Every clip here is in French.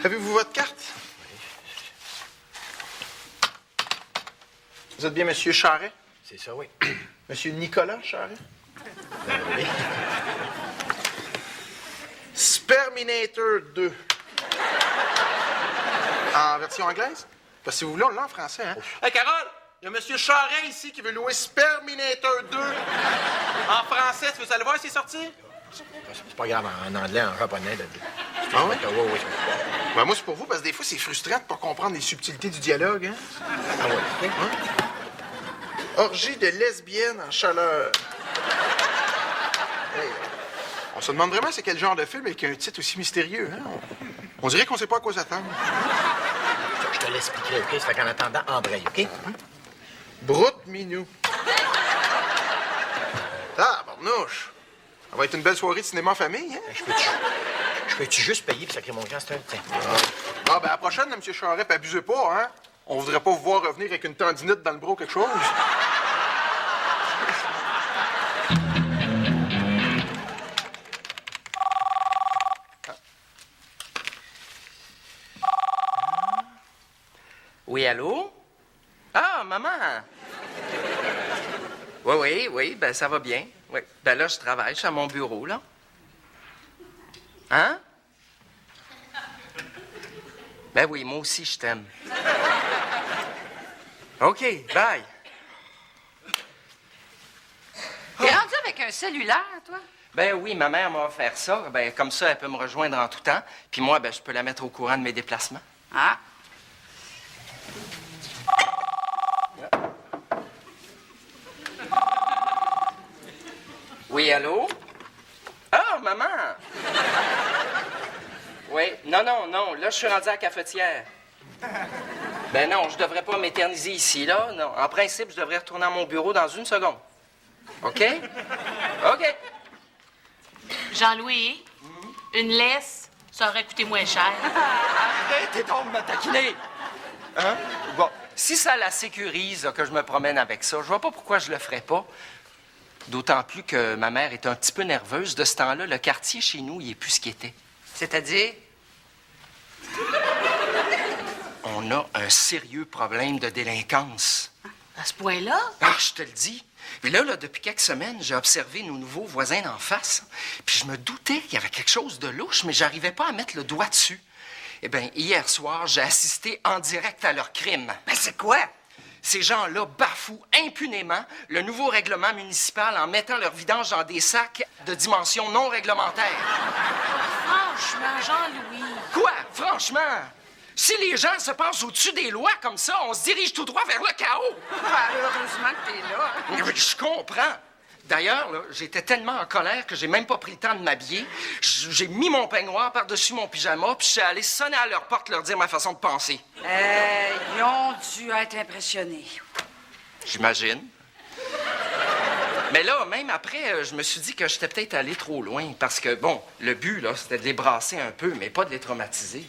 Avez-vous votre carte? Vous êtes bien Monsieur Charret? C'est ça, oui. Monsieur Nicolas Charret? Oui. Sperminator 2. En version anglaise? Parce que si vous voulez, on l'a en français, hein? Hey, Carole! Il y a Monsieur Charret ici qui veut louer Sperminator 2. En français, tu veux aller voir s'il est sorti? C'est pas grave, en anglais, en japonais. Ah oui? Oui, oui. Ben, moi, c'est pour vous, parce que des fois, c'est frustrant de pas comprendre les subtilités du dialogue, hein? Ah oui. Orgie de lesbiennes en chaleur. Hey, on se demande vraiment c'est quel genre de film avec un titre aussi mystérieux, hein? On dirait qu'on sait pas à quoi s'attendre. Je te l'expliquerai, OK? Ça fait qu'en attendant, André, OK? Broute Minou. Ah, barnouche. Ça va être une belle soirée de cinéma en famille, hein? Je peux-tu juste payer pour sacrer mon camp, c'est un... Tiens. Ah, ben, à la prochaine, M. Charest, puis abusez pas, hein? On voudrait pas vous voir revenir avec une tendinite dans le bras ou quelque chose. Oui, allô? Ah, maman! Oui, ben ça va bien. Oui. Ben là, je travaille, je suis à mon bureau, là. Hein? Ben oui, moi aussi, je t'aime. OK, bye. T'es rendu avec un cellulaire, toi? Ben oui, ma mère m'a offert ça. Ben comme ça, elle peut me rejoindre en tout temps. Puis moi, ben je peux la mettre au courant de mes déplacements. Ah. Oui, allô? Ah, maman! Oui, non, là, je suis rendu à la cafetière. Ben non, je devrais pas m'éterniser ici, là. Non, en principe, je devrais retourner à mon bureau dans une seconde. OK? OK. Jean-Louis, une laisse, ça aurait coûté moins cher. Arrêtez donc de me taquiner! Hein? Bon, si ça la sécurise, là, que je me promène avec ça, je vois pas pourquoi je le ferais pas. D'autant plus que ma mère est un petit peu nerveuse. De ce temps-là, le quartier chez nous, il est plus ce qu'il était. C'est-à-dire? On a un sérieux problème de délinquance. À ce point-là? Ah, je te le dis. Puis là, depuis quelques semaines, j'ai observé nos nouveaux voisins d'en face. Puis je me doutais qu'il y avait quelque chose de louche, mais j'arrivais pas à mettre le doigt dessus. Eh bien, hier soir, j'ai assisté en direct à leur crime. Mais c'est quoi? Ces gens-là bafouent impunément le nouveau règlement municipal en mettant leur vidange dans des sacs de dimension non réglementaire. Franchement, Jean-Louis. Quoi? Franchement? Si les gens se passent au-dessus des lois comme ça, on se dirige tout droit vers le chaos. Ah, heureusement que t'es là. Oui, je comprends. D'ailleurs, là, j'étais tellement en colère que j'ai même pas pris le temps de m'habiller. J'ai mis mon peignoir par-dessus mon pyjama, puis je suis allé sonner à leur porte leur dire ma façon de penser. Ils ont dû être impressionnés. J'imagine. Mais là, même après, je me suis dit que j'étais peut-être allé trop loin. Parce que, bon, le but, là, c'était de les brasser un peu, mais pas de les traumatiser.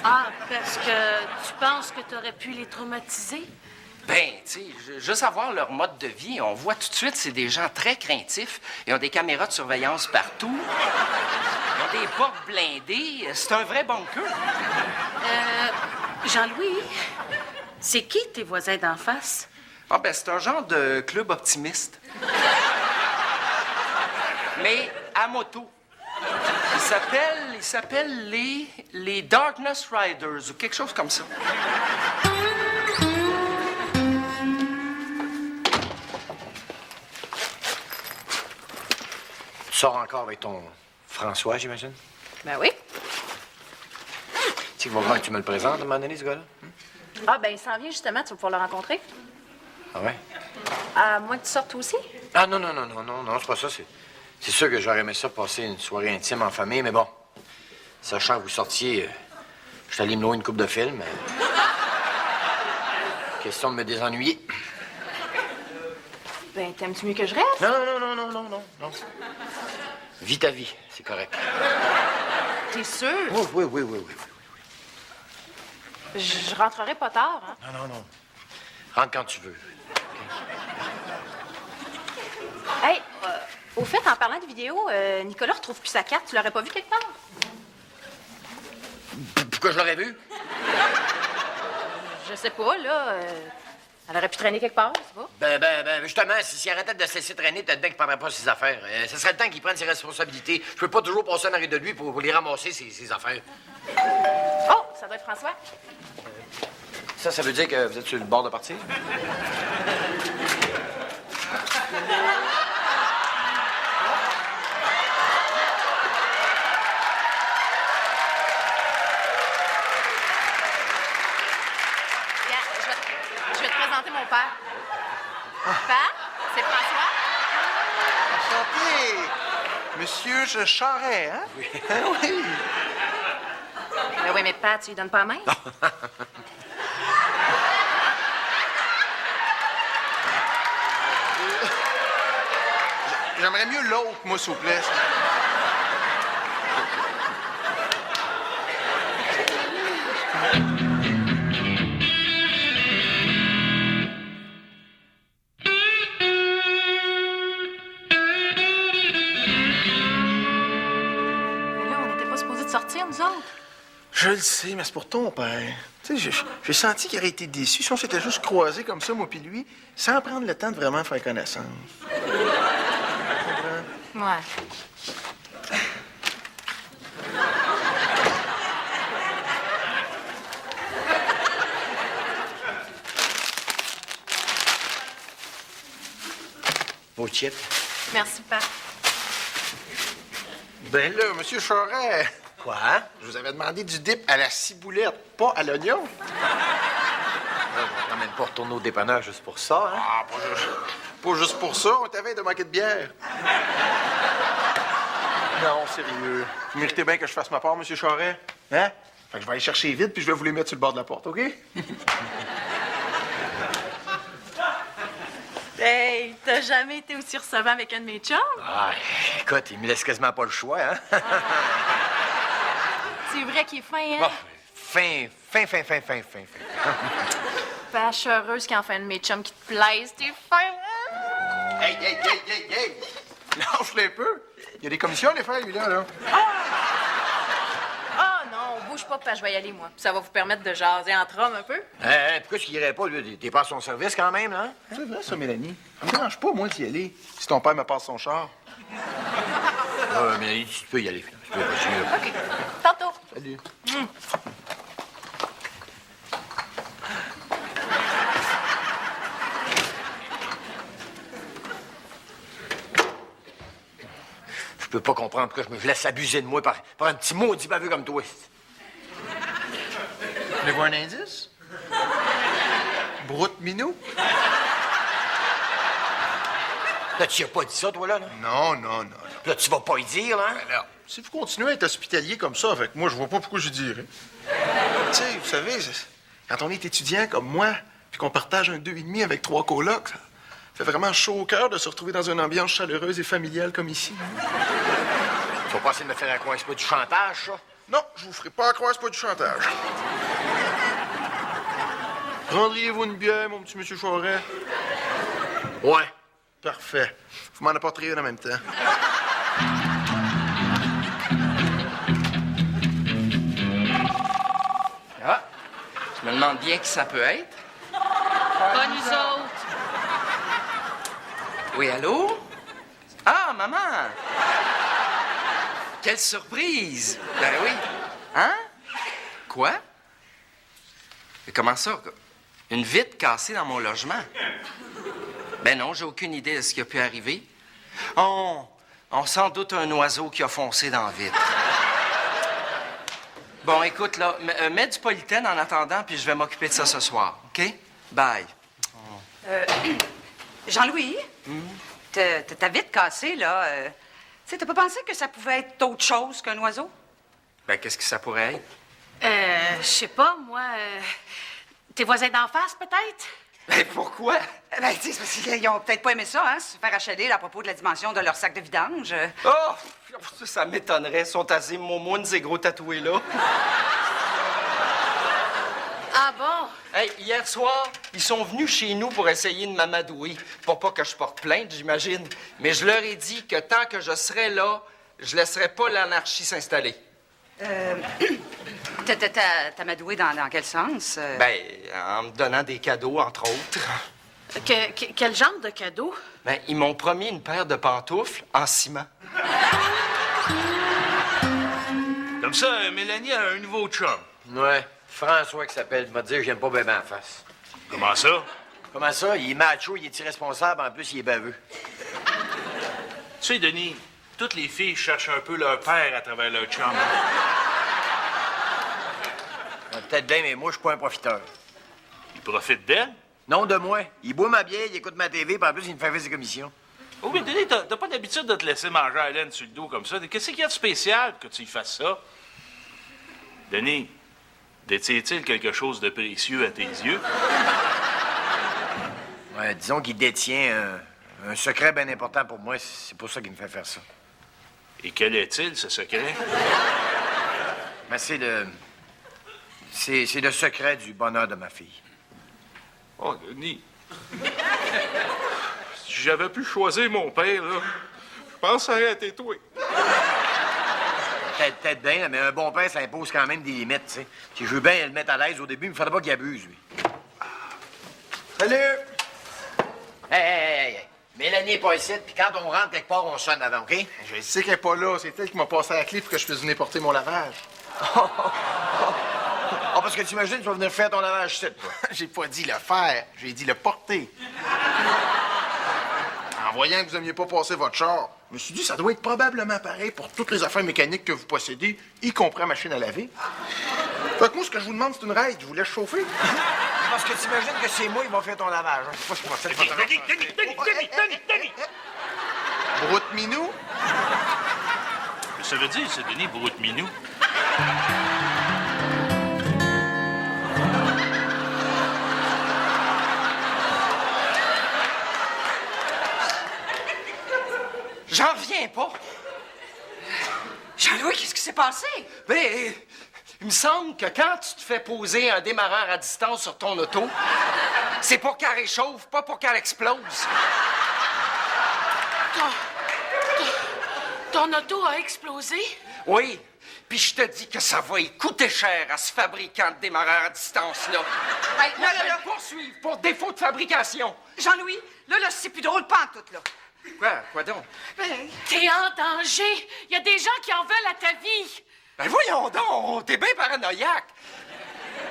Ah, parce que tu penses que tu aurais pu les traumatiser? Ben, tu sais, juste avoir leur mode de vie, on voit tout de suite, c'est des gens très craintifs. Ils ont des caméras de surveillance partout. Ils ont des portes blindées. C'est un vrai bunker. Jean-Louis, c'est qui tes voisins d'en face? Ah, ben, c'est un genre de club optimiste. Mais à moto. Ils s'appellent les Darkness Riders ou quelque chose comme ça. Tu sors encore avec ton François, j'imagine? Ben oui. Tu sais qu'il va falloir que tu me le présentes à un moment donné, ce gars-là? Ah, ben il s'en vient justement, tu vas pouvoir le rencontrer. Ah ouais? À moins que tu sortes aussi. Ah non, c'est pas ça. C'est sûr que j'aurais aimé ça passer une soirée intime en famille, mais bon, sachant que vous sortiez, je suis allé me louer une coupe de film. Question de me désennuyer. Ben, t'aimes-tu mieux que je reste? Non. Vis ta vie, c'est correct. T'es sûr? Oui. Je rentrerai pas tard, hein? Non. Rentre quand tu veux. Hey, au fait, en parlant de vidéo, Nicolas retrouve plus sa carte. Tu l'aurais pas vu quelque part? Pourquoi je l'aurais vu? Je sais pas, là. Elle aurait pu traîner quelque part, c'est pas? Ben, justement, s'il arrêtait de se laisser traîner, peut-être bien qu'il prendrait pas ses affaires. Ce serait le temps qu'il prenne ses responsabilités. Je peux pas toujours passer en arrière de lui pour les ramasser, ses affaires. Oh, ça doit être François. Ça veut dire que vous êtes sur le bord de partir? Je vais te présenter mon père. Père, c'est François. Enchanté! Monsieur Charret, hein? Oui. Oui. Ben oui, mais père, tu lui donnes pas la main? J'aimerais mieux l'autre, moi, s'il vous plaît. Mais là, on n'était pas supposés de sortir, nous autres. Je le sais, mais c'est pour ton père. Tu sais, j'ai senti qu'il aurait été déçu si on s'était juste croisés comme ça, moi puis lui, sans prendre le temps de vraiment faire connaissance. Ouais. Vos chips. Merci, père. Ben là, monsieur Charret, Quoi? je vous avais demandé du dip à la ciboulette, pas à l'oignon. On va quand même pas retourner au dépanneur juste pour ça, hein? Ah, pas juste pour ça, on t'avait de manquer de bière. Non, sérieux. Vous méritez bien que je fasse ma part, monsieur Charret. Hein? Fait que je vais aller chercher vite, puis je vais vous les mettre sur le bord de la porte, OK? Hey, t'as jamais été aussi recevant avec un de mes chums? Ah, écoute, il me laisse quasiment pas le choix, hein? C'est vrai qu'il est fin, hein? Bon, fin. Père, je suis heureuse qu'il y en fait un de mes chums qui te plaise. T'es fin, hein? Hey! Lâche-le un peu. Il y a des commissions à les faire, lui-là, là. Ah non, bouge pas, père, je vais y aller, moi. Ça va vous permettre de jaser entre hommes un peu. Pourquoi tu irais pas, lui? T'es pas à son service quand même, hein? C'est vrai, ça, Mélanie. Ça me dérange pas, moi, d'y aller, si ton père me passe son char. Mais tu peux y aller. Tu peux continuer, là. OK. Tantôt. Salut. Je peux pas comprendre pourquoi je me laisse abuser de moi par un petit maudit baveux comme toi. Voulez-vous un indice? Broute minou? Là, tu y as pas dit ça, toi, là? Non. Là, tu vas pas y dire, là? Ben là, si vous continuez à être hospitalier comme ça avec moi, je vois pas pourquoi je dirais. Tu sais, vous savez, quand on est étudiant comme moi, puis qu'on partage un 2,5 avec 3 colocs, ça fait vraiment chaud au cœur de se retrouver dans une ambiance chaleureuse et familiale comme ici. Tu vas pas essayer de me faire croire que c'est pas du chantage, ça? Non, je vous ferai pas croire, c'est pas du chantage. Prendriez-vous une bière, mon petit monsieur Charret? Ouais. Parfait. Vous m'en apporteriez une en même temps. Ah, je me demande bien qui ça peut être. Pas nous autres. Oui, allô? Ah, maman! Quelle surprise! Ben oui. Hein? Quoi? Mais comment ça? Une vitre cassée dans mon logement? Ben non, j'ai aucune idée de ce qui a pu arriver. On sans doute un oiseau qui a foncé dans la vitre. Bon, écoute, là, mets du Polytène en attendant, puis je vais m'occuper de ça ce soir, OK? Bye. Jean-Louis, ta vitre cassée, là, tu sais, t'as pas pensé que ça pouvait être autre chose qu'un oiseau? Ben, qu'est-ce que ça pourrait être? Je sais pas, moi. Tes voisins d'en face, peut-être? Ben, pourquoi? Ben, tu sais, c'est parce qu'ils ont peut-être pas aimé ça, hein, se faire achaler à propos de la dimension de leur sac de vidange. Oh! Ça m'étonnerait. Ils sont assez momounes, ces gros tatoués, là. Ah bon? Hey, hier soir, ils sont venus chez nous pour essayer de m'amadouer. Pour pas que je porte plainte, j'imagine. Mais je leur ai dit que tant que je serai là, je laisserai pas l'anarchie s'installer. T'amadoué dans quel sens? Ben, en me donnant des cadeaux, entre autres. Quel genre de cadeau? Ben, ils m'ont promis une paire de pantoufles en ciment. Comme ça, Mélanie a un nouveau chum. Ouais. François qui s'appelle, m'a dit j'aime pas bébé en face. Comment ça? Comment ça? Il est macho, il est irresponsable, en plus, il est baveux. Tu sais, Denis, toutes les filles cherchent un peu leur père à travers leur chum. Peut-être bien, mais moi, je suis pas un profiteur. Ils profitent d'elle? Non, de moi. Il boit ma bière, il écoute ma TV, puis en plus, il me fait faire ses commissions. Oh, mais Denis, t'as pas d'habitude de te laisser manger à Hélène sur le dos comme ça. Qu'est-ce qu'il y a de spécial que tu y fasses ça? Denis, détient-il quelque chose de précieux à tes yeux? Ouais, disons qu'il détient un secret bien important pour moi. C'est pour ça qu'il me fait faire ça. Et quel est-il, ce secret? Mais c'est le secret du bonheur de ma fille. Oh, Denis. Si j'avais pu choisir mon père, là, je pense que ça aurait été toi. Peut-être bien, là, mais un bon père, ça impose quand même des limites, tu sais. Si je veux bien le mettre à l'aise au début, il ne faudrait pas qu'il abuse, lui. Salut! Hey! Mélanie est pas ici, puis quand on rentre quelque part, on sonne avant, OK? Je sais qu'elle est pas là. C'est elle qui m'a passé la clé pour que je puisse venir porter mon lavage. Ah, parce que tu imagines, tu vas venir faire ton lavage ici, toi. J'ai pas dit le faire, j'ai dit le porter. En voyant que vous n'aimiez pas passer votre char, je me suis dit ça doit être probablement pareil pour toutes les affaires mécaniques que vous possédez, y compris la machine à laver. Fait que moi, ce que je vous demande, c'est une ride. Je vous laisse chauffer. Parce que tu imagines que c'est moi qui va faire ton lavage. Je sais pas ce qu'on va faire. Denis! Broute minou. Ça veut dire, c'est Denis Broute-Minou. J'en reviens pas. Jean-Louis, qu'est-ce qui s'est passé? Ben, il me semble que quand tu te fais poser un démarreur à distance sur ton auto, c'est pour qu'elle réchauffe, pas pour qu'elle explose. Ton auto a explosé? Oui, puis je te dis que ça va y coûter cher à ce fabricant de démarreur à distance-là. Hey, Moi, là, je là, vais là. le poursuivre pour défaut de fabrication. Jean-Louis, là, c'est plus drôle pas en tout, là. Quoi donc? T'es en danger. Il y a des gens qui en veulent à ta vie. Ben voyons donc, t'es bien paranoïaque.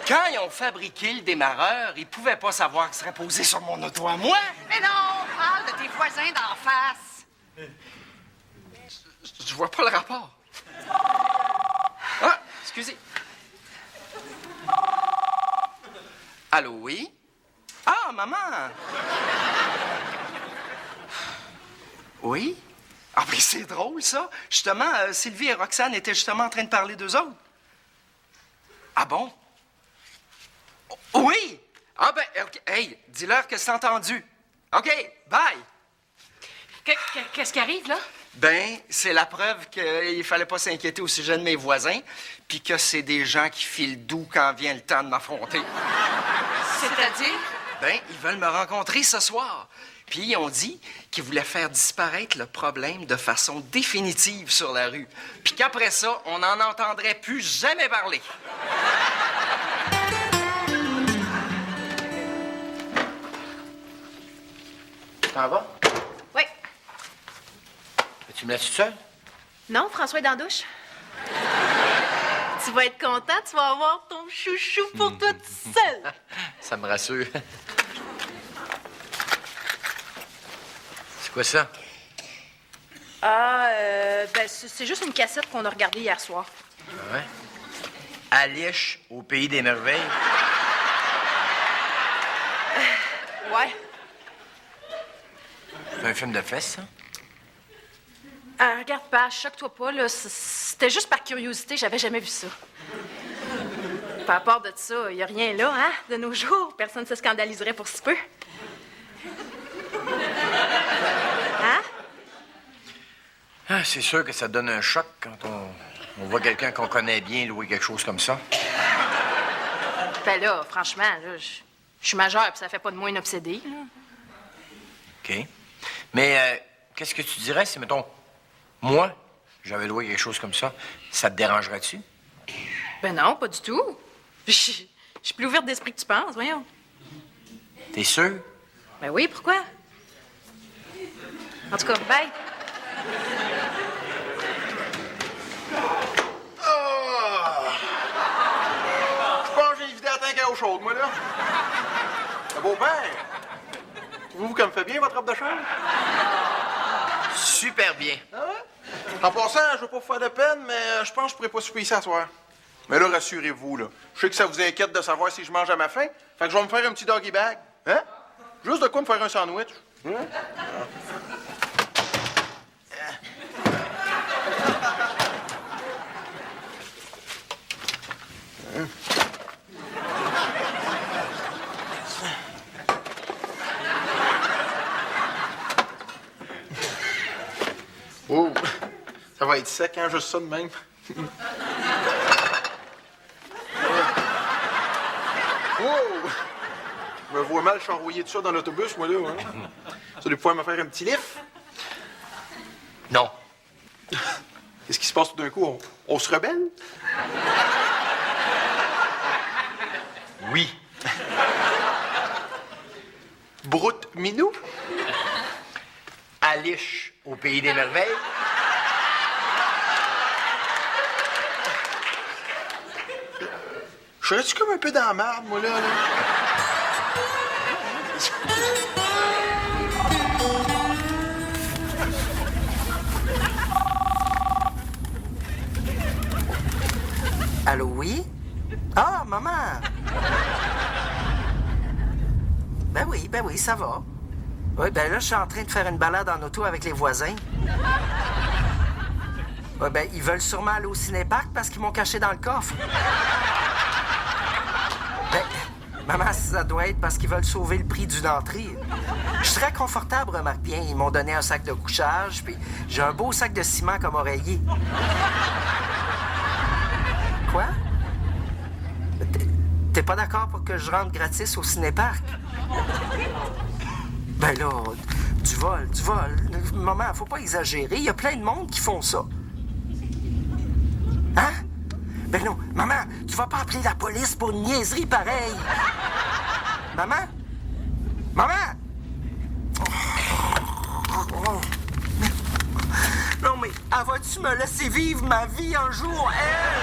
Quand ils ont fabriqué le démarreur, ils pouvaient pas savoir qu'il serait posé sur mon auto à moi. Mais non, on parle de tes voisins d'en face. Je vois pas le rapport. Ah, excusez. Allô, oui? Ah, maman! Oui? Ah, mais c'est drôle, ça. Justement, Sylvie et Roxane étaient justement en train de parler d'eux autres. Ah bon? Oui! Ah ben, OK. Hey, dis-leur que c'est entendu. OK, bye! Qu'est-ce qui arrive, là? Ben, c'est la preuve qu'il fallait pas s'inquiéter au sujet de mes voisins, puis que c'est des gens qui filent doux quand vient le temps de m'affronter. C'est-à-dire? Ben, ils veulent me rencontrer ce soir. Puis ils ont dit qu'ils voulaient faire disparaître le problème de façon définitive sur la rue. Puis qu'après ça, on n'en entendrait plus jamais parler. T'en vas? Oui. Tu me laisses seul? Non, François est dans la douche. Tu vas être content, tu vas avoir ton chouchou pour toi tout seul. Ça me rassure. C'est quoi ça? Ah, ben, c'est juste une cassette qu'on a regardée hier soir. Ouais. Alice au pays des merveilles. Ouais. C'est un film de fesses, ça? Regarde pas, choque-toi pas, là. C'était juste par curiosité, j'avais jamais vu ça. Par rapport de ça, y a rien là, hein, de nos jours. Personne ne se scandaliserait pour si peu. Hein? Ah, c'est sûr que ça donne un choc quand on voit quelqu'un qu'on connaît bien louer quelque chose comme ça. Ben là, franchement, là, je suis majeure, puis ça fait pas de moi une obsédée, là. OK. Mais qu'est-ce que tu dirais si, mettons, moi, j'avais loué quelque chose comme ça, ça te dérangerait-tu? Ben non, pas du tout. Puis je suis plus ouverte d'esprit que tu penses, voyons. T'es sûr? Ben oui, pourquoi? En tout cas, bye. Je pense que j'ai vidé la tank à eau chaude, moi, là. Le beau-père, trouvez-vous qu'elle me fait bien, votre robe de chambre? Super bien. Ah ouais? En passant, je veux pas vous faire de peine, mais je pense que je pourrais pas souper ici à soir. Mais là, rassurez-vous, là. Je sais que ça vous inquiète de savoir si je mange à ma faim. Fait que je vais me faire un petit doggy bag. Hein? Juste de quoi me faire un sandwich. Hein? Oh, ça va être sec, hein, juste ça de même. Oh! Je me vois mal charrouiller de ça dans l'autobus, moi, là. Hein? Ça doit pouvoir me faire un petit lift. Non. Qu'est-ce qui se passe tout d'un coup? On se rebelle? Oui. Broute minou? Alice au pays des merveilles. Je serais-tu comme un peu dans la marde, moi, là? Allô, oui? Ah, maman! Ben oui, ça va. Oui, ben là, je suis en train de faire une balade en auto avec les voisins. Oui, ben, ils veulent sûrement aller au cinéparc parce qu'ils m'ont caché dans le coffre. Ben, maman, ça doit être parce qu'ils veulent sauver le prix d'une entrée. Je suis très confortable, remarque bien. Ils m'ont donné un sac de couchage, puis j'ai un beau sac de ciment comme oreiller. Quoi? T'es pas d'accord pour que je rentre gratis au cinéparc? Ben là, du vol. Maman, faut pas exagérer. Il y a plein de monde qui font ça. Hein? Ben non, maman, tu vas pas appeler la police pour une niaiserie pareille. Maman? Non, mais vas-tu me laisser vivre ma vie un jour, elle?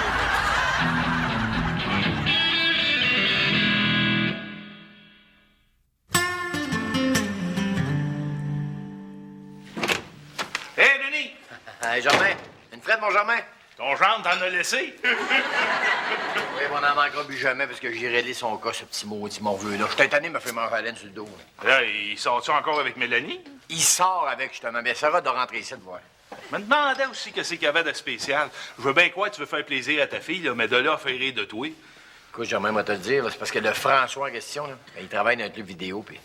Hé, Denis! Hey, Germain. Une frette, mon Germain? Ton gendre t'en a laissé? Oui, on n'en manquera plus jamais parce que j'ai réglé son cas, ce petit maudit morveux-là. Je suis étonné, il m'a fait manger à laine sur le dos. Là, il sort-tu encore avec Mélanie? Il sort avec, justement. Mais Sarah doit rentrer ici de voir. Je me demandais aussi qu'est-ce qu'il y avait de spécial. Je veux bien croire que tu veux faire plaisir à ta fille, là, mais de là à faire rire de toi. Écoute, Germain, moi te le dire, là, c'est parce que le François en question, là, il travaille dans un club vidéo, puis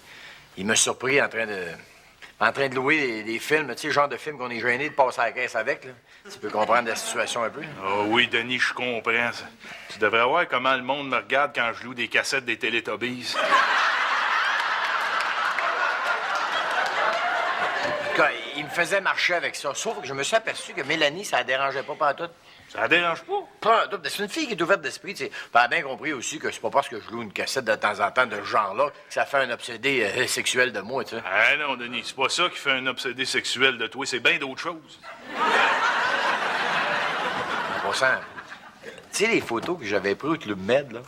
il m'a surpris en train de louer des films, tu sais, le genre de film qu'on est gêné de passer à la caisse avec, là. Tu peux comprendre la situation un peu? Ah oui, Denis, je comprends ça. Tu devrais voir comment le monde me regarde quand je loue des cassettes des Télétubbies. En tout cas, il me faisait marcher avec ça, sauf que je me suis aperçu que Mélanie, ça la dérangeait pas partout. Ça la dérange pas? Pas un tout. C'est une fille qui est ouverte d'esprit, tu sais. Puis elle a bien compris aussi que c'est pas parce que je loue une cassette de temps en temps de ce genre-là que ça fait un obsédé sexuel de moi, tu sais. Ah non, Denis, c'est pas ça qui fait un obsédé sexuel de toi, c'est bien d'autres choses. En passant, tu sais les photos que j'avais prises au Club Med, là?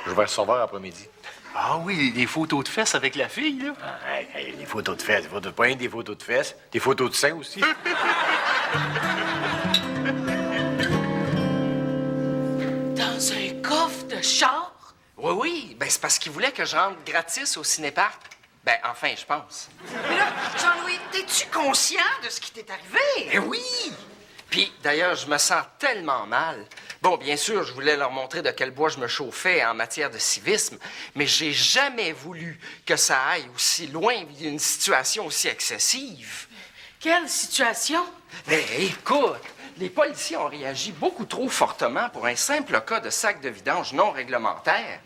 Je vais recevoir après-midi. Ah oui, des photos de fesses avec la fille, là? Hey, des photos de fesses, pas rien que des photos de fesses, des photos de seins aussi. Dans un coffre de char? Oui, ben c'est parce qu'il voulait que je rentre gratis au cinéparc. Ben, enfin, je pense. Mais là, Jean-Louis, t'es-tu conscient de ce qui t'est arrivé? Eh oui! Puis, d'ailleurs, je me sens tellement mal. Bon, bien sûr, je voulais leur montrer de quel bois je me chauffais en matière de civisme, mais j'ai jamais voulu que ça aille aussi loin, une situation aussi excessive. Quelle situation? Mais écoute, les policiers ont réagi beaucoup trop fortement pour un simple cas de sac de vidange non réglementaire.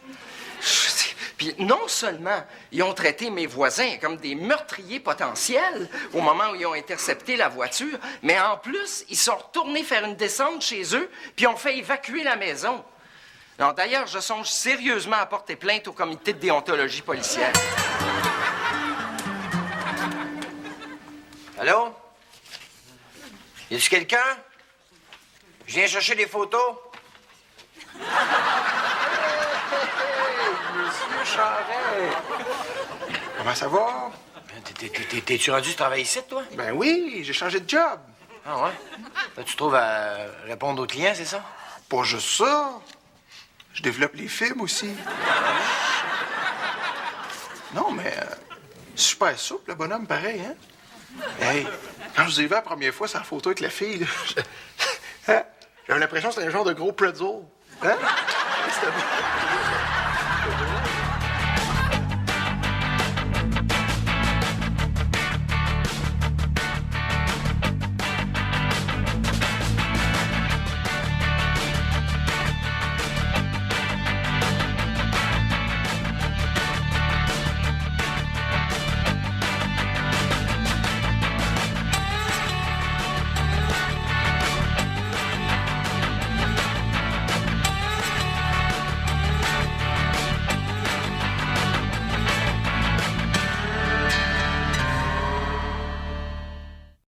Puis non seulement ils ont traité mes voisins comme des meurtriers potentiels au moment où ils ont intercepté la voiture, mais en plus, ils sont retournés faire une descente chez eux puis ont fait évacuer la maison. Non, d'ailleurs, je songe sérieusement à porter plainte au comité de déontologie policière. Allô? Y a-tu quelqu'un? Je viens chercher des photos. Monsieur Charret! Comment ça va? T'es-tu rendu travailler ici, toi? Ben oui, j'ai changé de job. Ah ouais? Là, tu trouves à répondre aux clients, c'est ça? Pas juste ça. Je développe les films aussi. Non, mais super souple, le bonhomme, pareil, hein? Hey, quand je vous ai vu la première fois, sa photo avec la fille, là, hein? J'avais l'impression que c'était un genre de gros pretzel. Hein? C'était bon.